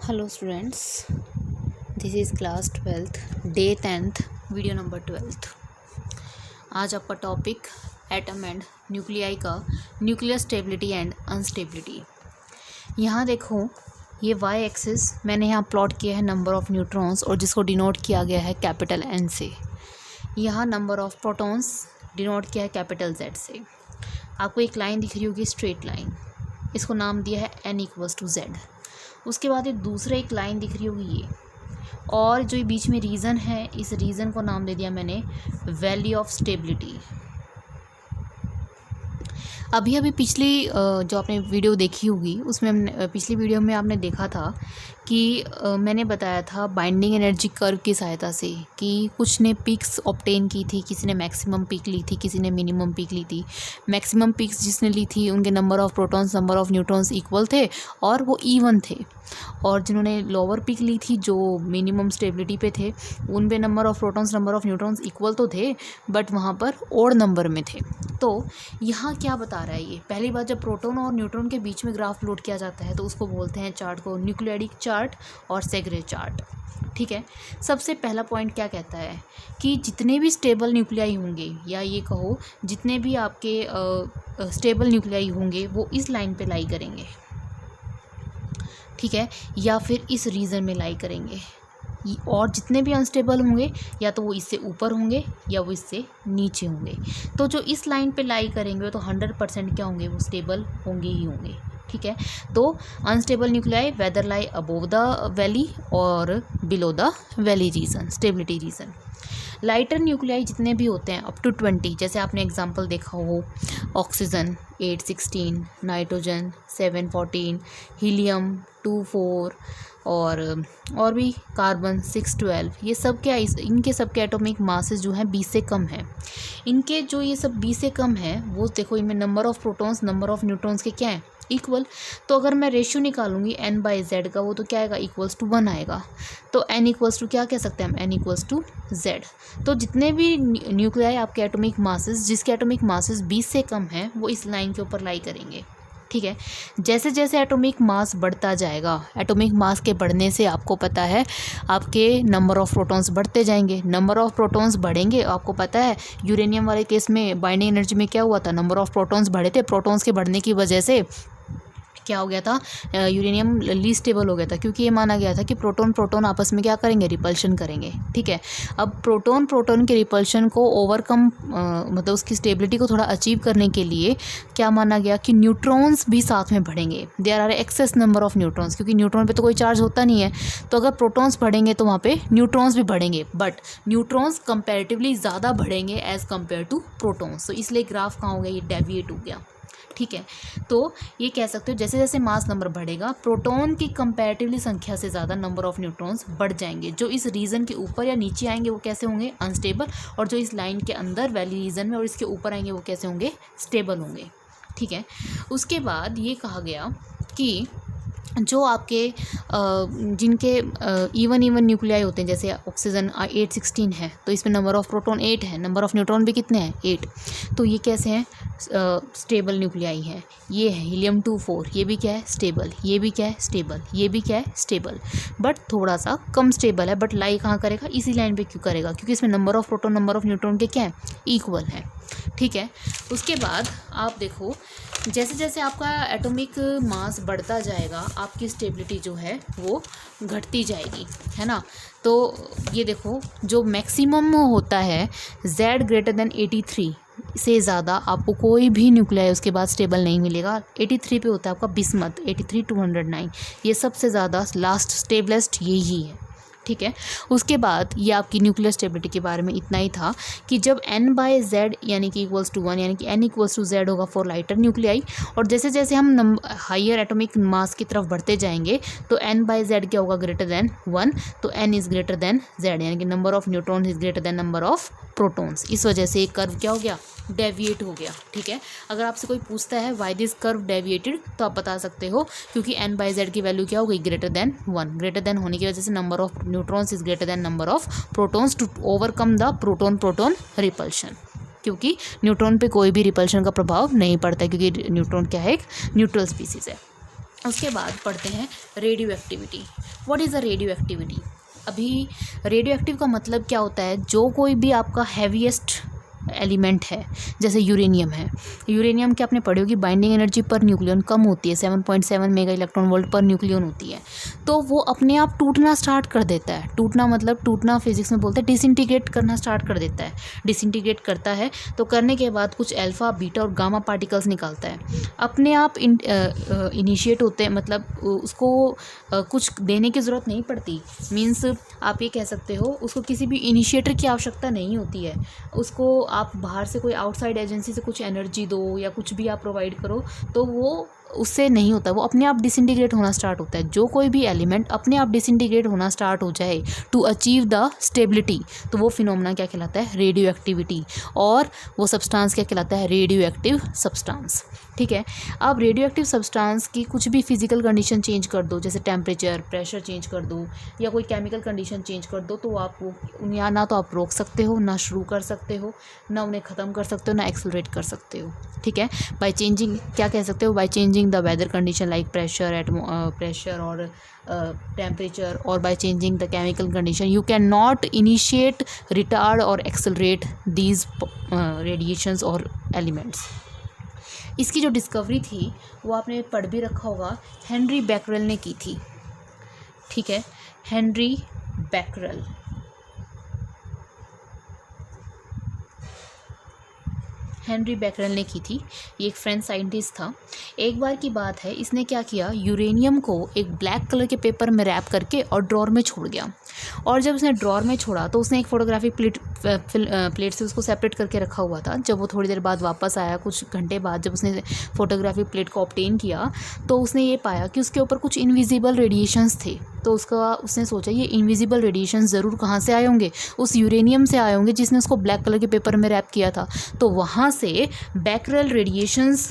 Hello students, this is class 12th day 10th video number 12th। आज आपका topic atom and nuclei का nuclear stability and instability. यहाँ देखो, ये Y axis मैंने यहाँ प्लॉट किया है नंबर ऑफ़ न्यूट्रॉन्स और जिसको डिनोट किया गया है कैपिटल एन से। यहाँ नंबर ऑफ़ प्रोटॉन्स डिनोट किया है कैपिटल जेड से। आपको एक लाइन दिख रही होगी, स्ट्रेट लाइन, इसको नाम दिया है n इक्वल्स टू जेड। उसके बाद ये दूसरा एक लाइन दिख रही होगी ये, और जो ये बीच में रीज़न है, इस रीज़न को नाम दे दिया मैंने वैल्यू ऑफ स्टेबिलिटी। अभी पिछली जो आपने वीडियो देखी होगी उसमें पिछली वीडियो में आपने देखा था कि मैंने बताया था बाइंडिंग एनर्जी कर्व की सहायता से कि कुछ ने पीक्स ऑब्टेन की थी, किसी ने मैक्सिमम पीक ली थी, किसी ने मिनिमम पीक ली थी। मैक्सिमम पीक्स जिसने ली थी उनके number of protons number of neutrons equal थे और वो इवन थे, और जिन्होंने लोअर पीक ली थी जो मिनिमम स्टेबिलिटी पे थे उन पे number of protons number of neutrons equal तो थे बट वहाँ पर ओड नंबर में थे। तो यहाँ क्या बता रहा है ये, पहली बार जब प्रोटॉन और न्यूट्रॉन के बीच में ग्राफ प्लॉट किया जाता है तो उसको बोलते हैं चार्ट को न्यूक्लियोइड चार्ट और सेग्रे चार्ट। ठीक है, सबसे पहला पॉइंट क्या कहता है कि जितने भी स्टेबल न्यूक्लियाई होंगे, या ये कहो जितने भी आपके स्टेबल न्यूक्लियाई होंगे वो इस लाइन पे लाई करेंगे, ठीक है, या फिर इस रीजन में लाई करेंगे। और जितने भी अनस्टेबल होंगे या तो वो इससे ऊपर होंगे या वो इससे नीचे होंगे। तो जो इस लाइन पे लाई करेंगे तो 100% क्या होंगे, वो स्टेबल होंगे ही होंगे। ठीक है, तो unstable nuclei whether lie above the valley और below the valley region, stability region. Lighter nuclei जितने भी होते हैं अप टू 20, जैसे आपने एग्जांपल देखा हो, ऑक्सीजन 816, नाइट्रोजन 714, हीलियम 24 और भी कार्बन 612, ये सब क्या, इनके सब के एटॉमिक मासेस जो हैं 20 से कम है। इनके जो ये सब 20 से कम है वो देखो, इनमें number of protons number of neutrons के क्या है, इक्वल। तो अगर मैं रेशियो निकालूंगी n बाई जेड का, वो तो क्या आएगा, इक्वल्स टू 1 आएगा। तो n इक्वल्स टू क्या कह सकते हैं हम, n इक्वल्स टू जेड। तो जितने भी न्यूक्लियाई आपके एटॉमिक मासेस, जिसके एटॉमिक मासेस 20 से कम हैं, वो इस लाइन के ऊपर लाई करेंगे। ठीक है, जैसे जैसे एटॉमिक मास बढ़ता जाएगा, एटॉमिक मास के बढ़ने से आपको पता है आपके नंबर ऑफ़ प्रोटॉन्स बढ़ते जाएंगे। नंबर ऑफ़ प्रोटॉन्स बढ़ेंगे, आपको पता है यूरेनियम वाले केस में बाइंडिंग एनर्जी में क्या हुआ था, नंबर ऑफ़ प्रोटॉन्स बढ़े थे। प्रोटॉन्स के बढ़ने की वजह से क्या हो गया था, यूरेनियम लीस्ट स्टेबल हो गया था, क्योंकि ये माना गया था कि प्रोटॉन प्रोटॉन आपस में क्या करेंगे, रिपल्शन करेंगे। ठीक है, अब प्रोटॉन प्रोटॉन के रिपल्शन को ओवरकम मतलब उसकी स्टेबिलिटी को थोड़ा अचीव करने के लिए क्या माना गया कि न्यूट्रॉन्स भी साथ में बढ़ेंगे। There are excess number of neutrons, क्योंकि न्यूट्रॉन पे तो कोई चार्ज होता नहीं है, तो अगर प्रोटॉन्स बढ़ेंगे तो वहाँ पे न्यूट्रॉन्स भी बढ़ेंगे, बट न्यूट्रॉन्स कंपेरेटिवली ज़्यादा बढ़ेंगे एज़ कम्पेयर टू प्रोटॉन्स। तो इसलिए ग्राफ कहाँ हो गया, ये डेविएट हो गया। ठीक है, तो ये कह सकते हो जैसे जैसे मास नंबर बढ़ेगा, प्रोटॉन की कंपैरेटिवली संख्या से ज़्यादा नंबर ऑफ़ न्यूट्रॉन्स बढ़ जाएंगे। जो इस रीजन के ऊपर या नीचे आएंगे वो कैसे होंगे, अनस्टेबल, और जो इस लाइन के अंदर वैली रीजन में और इसके ऊपर आएंगे वो कैसे होंगे, स्टेबल होंगे। ठीक है, उसके बाद ये कहा गया कि जो आपके जिनके इवन न्यूक्लियाई होते हैं, जैसे ऑक्सीजन 816 है तो इसमें नंबर ऑफ़ प्रोटॉन 8 है, नंबर ऑफ़ न्यूट्रॉन भी कितने हैं, 8। तो ये कैसे हैं, स्टेबल न्यूक्लियाई है। ये है हीलियम 24, ये भी क्या है, स्टेबल, ये भी क्या है, स्टेबल, ये भी क्या है, स्टेबल, बट थोड़ा सा कम स्टेबल है। बट लाई कहाँ करेगा, इसी लाइन पे क्यों करेगा, क्योंकि इसमें number of proton number of neutron के क्या है, इक्वल है। ठीक है, उसके बाद आप देखो जैसे जैसे आपका एटॉमिक मास बढ़ता जाएगा आपकी स्टेबिलिटी जो है वो घटती जाएगी, है ना। तो ये देखो, जो मैक्सिमम होता है Z ग्रेटर देन 83 से ज़्यादा आपको कोई भी न्यूक्लियाई उसके बाद स्टेबल नहीं मिलेगा। 83 पे होता है आपका बिस्मथ, 83 209, ये सबसे ज़्यादा लास्ट स्टेबलेस्ट यही है। ठीक है, उसके बाद ये आपकी न्यूक्लियर स्टेबिलिटी के बारे में इतना ही था कि जब n बाई जेड यानी कि इक्वल्स टू 1, यानी कि n इक्वल्स टू जेड होगा फॉर लाइटर न्यूक्लियाई, और जैसे जैसे हम हाइयर एटॉमिक मास की तरफ बढ़ते जाएंगे तो n बाई जेड क्या होगा, ग्रेटर देन 1, तो n is greater than Z, यानी कि number of neutron is greater than number of protons. इस वजह से एक कर्व क्या हो गया, डेविएट हो गया। ठीक है, अगर आपसे कोई पूछता है वाई दिस कर्व डेविएटेड, तो आप बता सकते हो क्योंकि n बाई जेड की वैल्यू क्या हो गई, ग्रेटर देन 1। ग्रेटर देन होने की वजह से number of neutrons is greater than number of protons to overcome the proton proton repulsion, क्योंकि न्यूट्रॉन पे कोई भी रिपल्शन का प्रभाव नहीं पड़ता है, क्योंकि न्यूट्रॉन क्या है, एक न्यूट्रल स्पीसीज है। उसके बाद पढ़ते हैं radio activity. What is the radio activity? अभी रेडियो एक्टिव का मतलब क्या होता है? जो कोई भी आपका हैवीएस्ट एलिमेंट है, जैसे यूरेनियम है, यूरेनियम के आपने पढ़ी होगी बाइंडिंग एनर्जी पर न्यूक्लियन कम होती है, 7.7 mega electron volt per nucleon होती है, तो वो अपने आप टूटना स्टार्ट कर देता है। टूटना मतलब टूटना फिजिक्स में बोलते हैं डिसइंटीग्रेट करना स्टार्ट कर देता है। डिसइंटीग्रेट करता है तो करने के बाद कुछ अल्फा बीटा और गामा पार्टिकल्स निकालता है, अपने आप इनिशिएट होते हैं, मतलब उसको कुछ देने की ज़रूरत नहीं पड़ती। मीन्स आप ये कह सकते हो उसको किसी भी इनिशिएटर की आवश्यकता नहीं होती है। उसको आप बाहर से कोई आउटसाइड एजेंसी से कुछ एनर्जी दो या कुछ भी आप प्रोवाइड करो तो वो उससे नहीं होता, वो अपने आप डिसइंटीग्रेट होना स्टार्ट होता है। जो कोई भी एलिमेंट अपने आप डिसइंटीग्रेट होना स्टार्ट हो जाए टू अचीव द स्टेबिलिटी, तो वो फिनोमेना क्या कहलाता है? Radio activity. और वो सब्सटेंस क्या कहलाता है? Radio active substance. ठीक है। अब रेडियो एक्टिव सब्सटेंस की कुछ भी फिजिकल कंडीशन चेंज कर दो, जैसे टेम्परेचर, प्रेशर चेंज कर दो या कोई केमिकल कंडीशन चेंज कर दो, तो आप उन्हें ना तो आप रोक सकते हो, ना शुरू कर सकते हो, ना उन्हें ख़त्म कर सकते हो, ना एक्सेलरेट कर सकते हो। ठीक है। बाय चेंजिंग क्या कह सकते हो? By changing the weather condition like pressure और टेम्परेचर, और by changing the chemical condition you can not initiate, retard और एक्सेलरेट दीज रेडिएशंस और एलिमेंट्स। इसकी जो डिस्कवरी थी वो आपने पढ़ भी रखा होगा, हेनरी बैकरेल ने की थी। ठीक है, हेनरी बैकरेल। हेनरी बैकरेल ने की थी। ये एक फ्रेंच साइंटिस्ट था। एक बार की बात है, इसने क्या किया, यूरेनियम को एक ब्लैक कलर के पेपर में रैप करके और ड्रॉर में छोड़ गया। और जब उसने ड्रॉर में छोड़ा तो उसने एक फोटोग्राफिक प्लेट से उसको सेपरेट करके रखा हुआ था। जब वो थोड़ी देर बाद वापस आया, कुछ घंटे बाद, जब उसने फोटोग्राफिक प्लेट को ऑब्टेन किया तो उसने ये पाया कि उसके ऊपर कुछ इनविजिबल रेडिएशंस थे। तो उसने सोचा ये इनविजिबल रेडिएशंस ज़रूर कहाँ से आए होंगे? उस यूरेनियम से आए होंगे जिसने उसको ब्लैक कलर के पेपर में रैप किया था। तो वहाँ से बैकरेल रेडिएशंस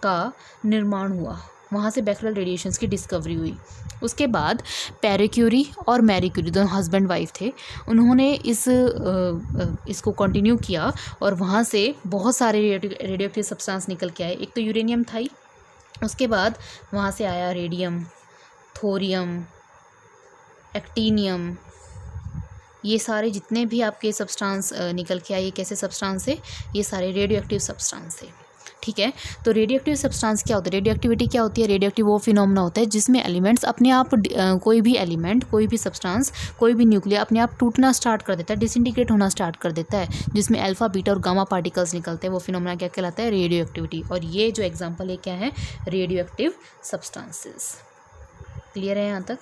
का निर्माण हुआ, वहाँ से बैकरेल रेडिएशंस की डिस्कवरी हुई। उसके बाद पैरी क्यूरी और मैरी क्यूरी, दोनों हस्बैंड वाइफ थे, उन्होंने इसको कंटिन्यू किया और वहाँ से बहुत सारे रेडियो एक्टिव सब्सटेंस निकल के आए। एक तो यूरेनियम था ही, उसके बाद वहाँ से आया रेडियम, थोरियम, एक्टीनियम, ये सारे जितने भी आपके सब्सटेंस निकल के आए, ये कैसे सब्सटेंस है? ये सारे रेडियो एक्टिव सब्सटेंस है। ठीक है। तो रेडियो एक्टिव सब्सटेंस क्या होता है? रेडियो एक्टिविटी क्या होती है? रेडियो एक्टिव वो फिनोमेना होता है जिसमें एलिमेंट्स अपने आप, कोई भी एलिमेंट, कोई भी सब्सटेंस, कोई भी न्यूक्लियर अपने आप टूटना स्टार्ट कर देता है, डिसइंटीग्रेट होना स्टार्ट कर देता है, जिसमें अल्फा बीटा और गामा पार्टिकल्स निकलते हैं। वो फिनोमेना क्या कहलाता है? Radio activity. और ये जो एग्जाम्पल है क्या है? Radio active substances. क्लियर है यहाँ तक?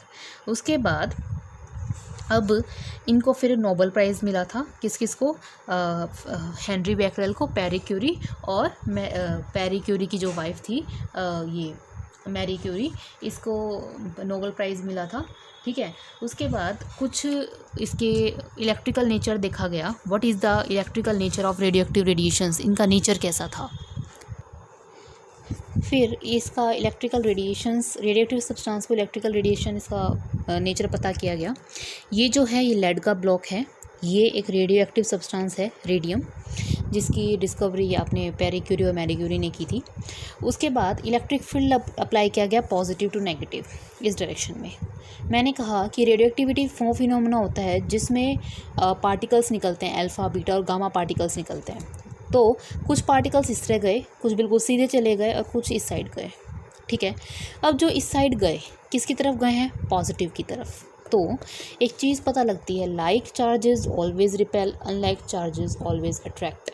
उसके बाद अब इनको फिर नोबेल प्राइज़ मिला था, किस किस को? हेनरी बैकरेल को, पैरी क्यूरी और पैरी क्यूरी की जो वाइफ थी ये मैरी क्यूरी, इसको नोबेल प्राइज़ मिला था। ठीक है। उसके बाद कुछ इसके इलेक्ट्रिकल नेचर देखा गया। What is the electrical nature of radio active radiations? इनका नेचर कैसा था? फिर इसका इलेक्ट्रिकल रेडिएशंस, रेडियोएक्टिव सब्सटेंस को इलेक्ट्रिकल रेडिएशन, इसका नेचर पता किया गया। ये जो है ये लेड का ब्लॉक है, ये एक रेडियो एक्टिव सब्सटेंस है, रेडियम, जिसकी डिस्कवरी आपने पैरी क्यूरी और मैरी क्यूरी ने की थी। उसके बाद इलेक्ट्रिक फील्ड अप्लाई किया गया पॉजिटिव टू नेगेटिव, इस डायरेक्शन में। मैंने कहा कि रेडियो एक्टिविटी वो फिनोमेना होता है जिसमें पार्टिकल्स निकलते हैं, अल्फा बीटा और गामा पार्टिकल्स निकलते हैं। तो कुछ पार्टिकल्स इस तरह गए, कुछ बिल्कुल सीधे चले गए और कुछ इस साइड गए। ठीक है। अब जो इस साइड गए, किसकी तरफ गए हैं? पॉजिटिव की तरफ। तो एक चीज़ पता लगती है, like charges always repel, unlike charges always attract.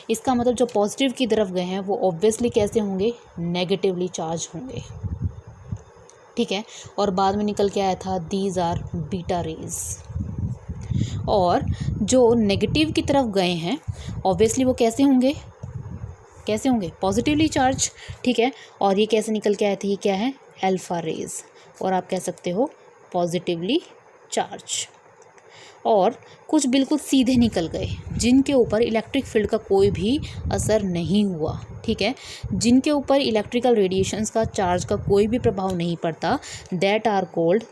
इसका मतलब जो पॉजिटिव की तरफ गए हैं वो ऑब्वियसली कैसे होंगे? नेगेटिवली चार्ज होंगे। ठीक है। और बाद में निकल के आया था दीज आर बीटा रेज। और जो नेगेटिव की तरफ गए हैं ऑब्वियसली वो कैसे होंगे? कैसे होंगे? Positively charge. ठीक है। और ये कैसे निकल के आए थे? ये क्या है? Alpha rays. और आप कह सकते हो पॉजिटिवली चार्ज। और कुछ बिल्कुल सीधे निकल गए, जिनके ऊपर इलेक्ट्रिक फील्ड का कोई भी असर नहीं हुआ। ठीक है। जिनके ऊपर इलेक्ट्रिकल रेडिएशंस का, चार्ज का कोई भी प्रभाव नहीं पड़ता, that are called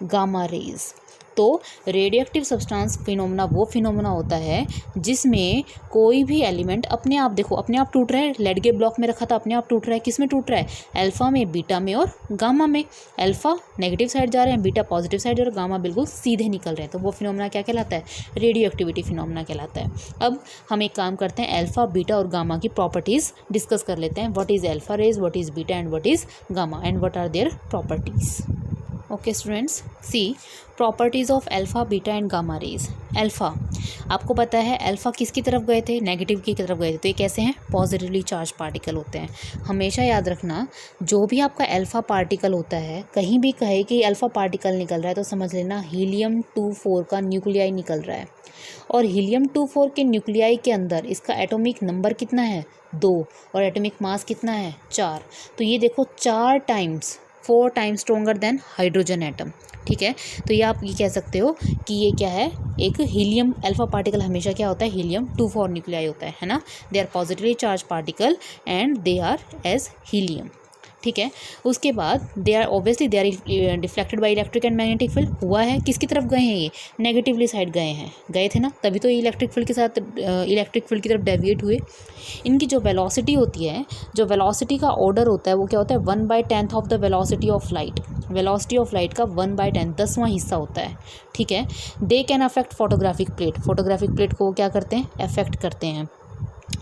gamma rays. तो रेडियो एक्टिव सब्सटेंस फिनोमेना वो फिनोमेना होता है जिसमें कोई भी एलिमेंट अपने आप, देखो अपने आप टूट रहा है, लेडगे ब्लॉक में रखा था अपने आप टूट रहा है, किस में टूट रहा है, अल्फा में, बीटा में और गामा में। अल्फा नेगेटिव साइड जा रहे हैं, बीटा पॉजिटिव साइड और गामा बिल्कुल सीधे निकल रहे हैं, तो वो फिनोमेना क्या कहलाता है, रेडियो एक्टिविटी फिनोमेना कहलाता है। अब हम एक काम करते हैं, अल्फा, बीटा और गामा की प्रॉपर्टीज डिस्कस कर लेते हैं। What is alpha rays, what is beta and what is gamma and what are their properties. Okay students, see properties of alpha, beta and gamma rays. Alpha, आपको पता है alpha किसकी तरफ गए थे, नेगेटिव की तरफ गए थे, तो ये कैसे हैं, पॉजिटिवली चार्ज पार्टिकल होते हैं। हमेशा याद रखना, जो भी आपका अल्फा पार्टिकल होता है, कहीं भी कहे कि अल्फा पार्टिकल निकल रहा है तो समझ लेना हीलियम-2 का न्यूक्लियाई निकल रहा है। और हीलियम-2 के न्यूक्लियाई के अंदर इसका एटॉमिक नंबर कितना है, 2, और एटॉमिक मास कितना है, 4। तो ये देखो 4 times stronger then hydrogen atom. ठीक है, तो ये आप ये कह सकते हो कि ये क्या है, एक हीलियम, अल्फा पार्टिकल हमेशा क्या होता है, हीलियम-2 न्यूक्लियाई होता है ना। They are positively charge particle and they are as helium. ठीक है, उसके बाद they are obviously they are deflected by electric and magnetic field. हुआ है किसकी तरफ गए हैं, ये नेगेटिवली साइड गए थे ना, तभी तो इलेक्ट्रिक फील्ड के साथ इलेक्ट्रिक फील्ड की तरफ डेविएट हुए। इनकी जो वेलोसिटी होती है, जो वेलोसिटी का ऑर्डर होता है वो क्या होता है, 1/10 of the velocity of light. Velocity of light का 1/10 10वां हिस्सा होता है। ठीक है, they can affect photographic plate, photographic plate को क्या करते हैं, अफेक्ट करते हैं।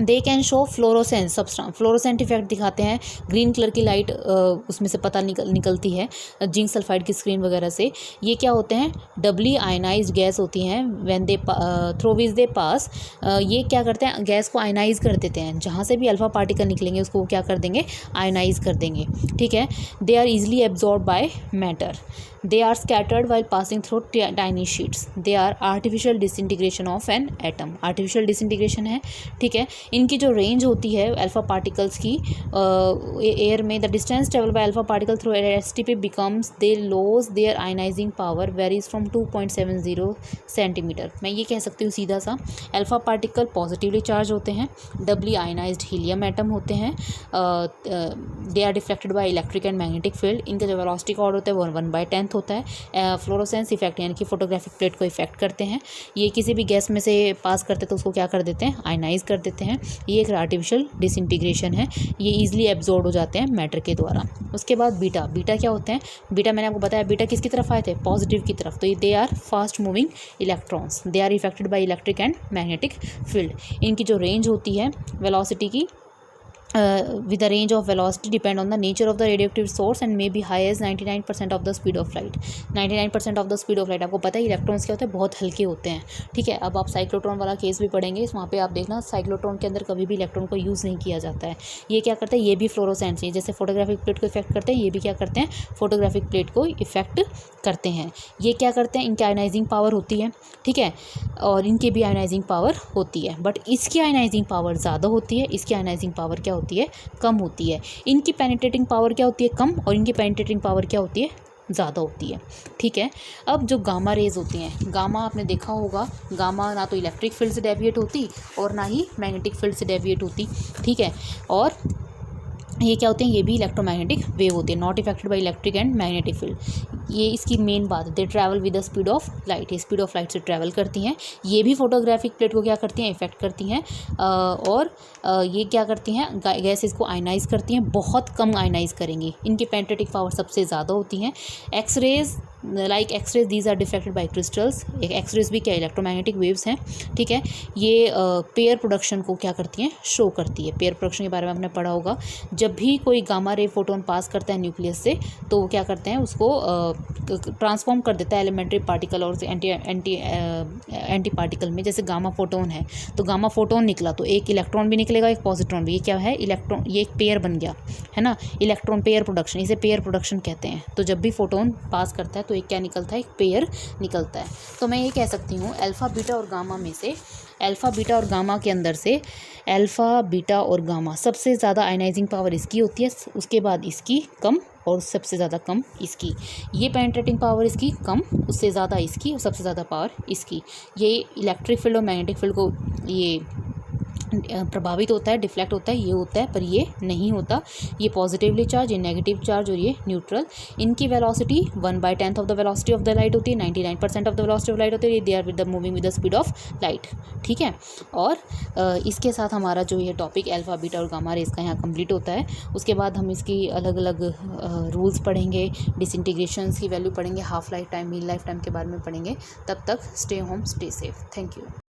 They can show fluorescence substance, fluorescent effect दिखाते हैं, ग्रीन कलर की लाइट उसमें से पता निकलती है जिंक सल्फाइड की स्क्रीन वगैरह से। ये क्या होते हैं, डबली आयनाइज्ड गैस होती हैं। व्हेन दे थ्रू विच दे पास, ये क्या करते हैं, गैस को आयनाइज कर देते हैं, जहाँ से भी अल्फा पार्टिकल निकलेंगे उसको क्या कर देंगे, आयनाइज कर देंगे। ठीक है, they are easily absorb by matter. They are scattered while passing through tiny sheets. They are artificial disintegration of an atom, artificial disintegration है। ठीक है, इनकी जो रेंज होती है अल्फा पार्टिकल्स की एयर में, the distance travel by alpha particle through STP becomes they loss their ionizing power varies from 2.70 centimetre. मैं ये कह सकती हूँ सीधा सा, अल्फा पार्टिकल पॉजिटिवली चार्ज होते हैं, डबली आयनाइज्ड हीलियम एटम होते हैं, they are deflected by electric and magnetic field. इनका जो वेलोसिटी का ऑर्डर होता है वो 1/10 होता है। फ्लोरोसेंस इफेक्ट यानी कि फोटोग्राफिक प्लेट को इफेक्ट करते हैं। ये किसी भी गैस में से पास करते तो उसको क्या कर देते हैं, आयनाइज कर देते हैं। ये एक आर्टिफिशियल डिसइंटीग्रेशन है, ये इजीली एब्जॉर्ब हो जाते हैं मैटर के द्वारा। उसके बाद बीटा, बीटा क्या होते हैं, बीटा मैंने आपको बताया, बीटा किसकी तरफ आए थे, पॉजिटिव की तरफ। तो ये they are fast moving electrons, they are affected by electric and magnetic field. इनकी जो रेंज होती है वेलोसिटी की, with the range of velocity depend on the nature of the radioactive source and may be high as 99% of the speed of light। 99% of the speed of light। आपको पता है electrons क्या होते हैं, बहुत हल्के होते हैं। ठीक है, अब आप साइक्लोट्रॉन वाला केस भी पढ़ेंगे, वहाँ पे आप देखना साइक्लोट्रॉन के अंदर कभी भी इलेक्ट्रॉन को यूज़ नहीं किया जाता है। ये क्या करते हैं, ये भी फ्लोरोसेंस है, जैसे फोटोग्राफिक प्लेट को इफेक्ट करते हैं, ये भी क्या करते हैं, फोटोग्राफिक प्लेट को इफेक्ट करते हैं। ये क्या करते हैं, इनकी आयनाइजिंग पावर होती है। ठीक है, और इनकी भी आयनाइजिंग पावर होती है, बट इसकी आयनाइजिंग पावर ज़्यादा होती है, इसकी आयनाइजिंग पावर क्या होती है, कम होती है। इनकी पेनिट्रेटिंग पावर क्या होती है, कम, और इनकी पेनिट्रेटिंग पावर क्या होती है, ज़्यादा होती है। ठीक है, अब जो गामा रेज होती हैं, गामा आपने देखा होगा, गामा ना तो इलेक्ट्रिक फील्ड से डेविएट होती और ना ही मैग्नेटिक फील्ड से डेविएट होती। ठीक है, और ये क्या होते हैं, ये भी इलेक्ट्रोमैग्नेटिक वेव होती है, not affected by electric and magnetic field. ये इसकी मेन बात है, दे travel with the speed of light, ये स्पीड ऑफ लाइट से ट्रैवल करती हैं। ये भी फोटोग्राफिक प्लेट को क्या करती हैं, इफेक्ट करती हैं। और ये क्या करती हैं, गैसेस को आयनाइज करती हैं, बहुत कम आयनाइज करेंगी। इनकी पेनिट्रेटिंग पावर सबसे ज़्यादा होती हैं। X rays, like x rays, these are deflected by crystals. X rays भी क्या, इलेक्ट्रोमैग्नेटिक वेव्स हैं। ठीक है, ये पेयर प्रोडक्शन को क्या करती हैं, शो करती है। पेयर प्रोडक्शन के बारे में आपने पढ़ा होगा, जब भी कोई गामा रे फोटोन पास करता है न्यूक्लियस से तो वो क्या करते हैं, उसको ट्रांसफॉर्म कर देता है एलिमेंट्री पार्टिकल और एंटी पार्टिकल में। जैसे गामा फोटोन है तो गामा फोटोन निकला तो एक इलेक्ट्रॉन भी निकलेगा, एक पॉजिट्रॉन भी। ये क्या है, इलेक्ट्रॉन, ये एक पेयर बन गया है ना, इलेक्ट्रॉन पेयर प्रोडक्शन, इसे पेयर प्रोडक्शन कहते हैं। तो जब भी फोटोन पास करता है तो एक क्या निकलता है, एक पेयर निकलता है। तो मैं ये कह सकती हूँ अल्फ़ा, बीटा और गामा में से, अल्फ़ा, बीटा और गामा के अंदर से अल्फ़ा, बीटा और गामा सबसे ज़्यादा आयनाइजिंग पावर इसकी होती है, उसके बाद इसकी कम और सबसे ज़्यादा कम इसकी। ये पेनिट्रेटिंग पावर इसकी कम, उससे ज़्यादा इसकी और सबसे ज़्यादा पावर इसकी। ये इलेक्ट्रिक फील्ड और मैग्नेटिक फील्ड को ये प्रभावित होता है, डिफ्लेक्ट होता है, ये होता है, पर ये नहीं होता। ये पॉजिटिवली चार्ज, ये नेगेटिव चार्ज और ये न्यूट्रल। इनकी velocity 1/10 of the velocity of the light होती है, 99% of the velocity of light होती है। They are with the moving with the speed of light, ठीक है। और इसके साथ हमारा जो ये टॉपिक अल्फा बीटा और गामा रेस का यहाँ कंप्लीट होता है। उसके बाद हम इसकी अलग अलग रूल्स पढ़ेंगे, डिसइंटीग्रेशंस की वैल्यू पढ़ेंगे, half life time, mean life time के बारे में पढ़ेंगे। तब तक stay home, stay safe. Thank you.